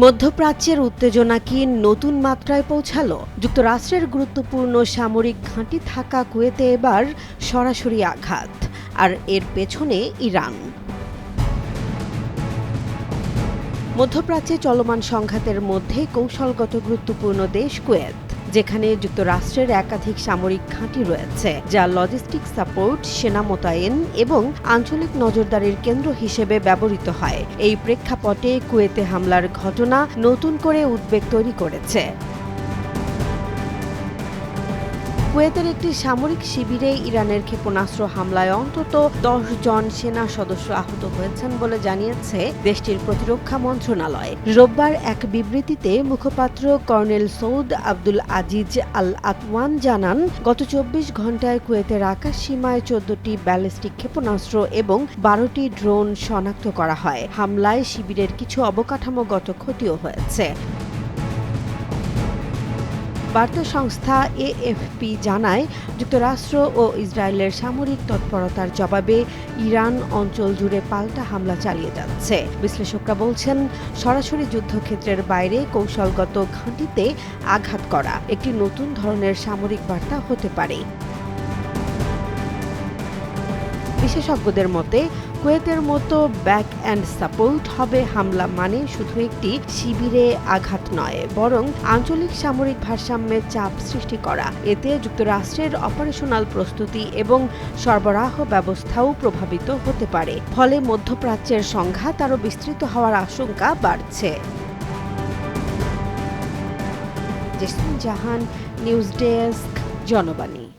মধ্যপ্রাচ্যের উত্তেজনা কি নতুন মাত্রায় পৌঁছালো? যুক্তরাষ্ট্রের গুরুত্বপূর্ণ সামরিক ঘাঁটি থাকা কুয়েতে এবার সরাসরি আঘাত, আর এর পেছনে ইরান। মধ্যপ্রাচ্যে চলমান সংঘাতের মধ্যে কৌশলগত গুরুত্বপূর্ণ দেশ কুয়েত, যেখানে যুক্তরাষ্ট্রের একাধিক সামরিক ঘাঁটি রয়েছে, যা লজিস্টিক সাপোর্ট, সেনা মোতায়েন এবং আঞ্চলিক নজরদারির কেন্দ্র হিসেবে ব্যবহৃত হয়। এই প্রেক্ষাপটে কুয়েতে হামলার ঘটনা নতুন করে উদ্বেগ তৈরি করেছে। কুয়েতের একটি সামরিক শিবিরে ইরানের ক্ষেপণাস্ত্র হামলায় অন্তত 10 জন সেনা সদস্য আহত হয়েছেন বলে জানিয়েছে দেশটির প্রতিরক্ষা মন্ত্রণালয়। রোববার এক বিবৃতিতে মুখপাত্র কর্নেল সৌদ আব্দুল আজিজ আল আতওয়ান জানান, গত 24 ঘণ্টায় কুয়েতের আকাশ সীমায় 14টি ব্যালিস্টিক ক্ষেপণাস্ত্র এবং 12টি ড্রোন শনাক্ত করা হয়। হামলায় শিবিরের কিছু অবকাঠামোগত ক্ষতিও হয়েছে। বার্তা সংস্থা এএফপি জানায়, যুক্তরাষ্ট্র ও ইসরায়েলের সামরিক তৎপরতার জবাবে ইরান অঞ্চল জুড়ে পাল্টা হামলা চালিয়ে যাচ্ছে। বিশ্লেষকরা বলছেন, সরাসরি যুদ্ধক্ষেত্রের বাইরে কৌশলগত ঘাঁটিতে আঘাত করা একটি নতুন ধরনের সামরিক বার্তা হতে পারে। বিশেষজ্ঞদের মতে, কুয়েতের মতো ব্যাক অ্যান্ড সাপোর্ট হবে হামলা মানে শুধু একটি শিবিরে আঘাত নয়, বরং আঞ্চলিক সামরিক ভারসাম্যে চাপ সৃষ্টি করা। এতে যুক্তরাষ্ট্রের অপারেশনাল প্রস্তুতি এবং সরবরাহ ব্যবস্থাও প্রভাবিত হতে পারে। ফলে মধ্যপ্রাচ্যের সংঘাত আরও বিস্তৃত হওয়ার আশঙ্কা বাড়ছে। জেসমিন জাহান, নিউজ ডেস্ক, জনবাণী।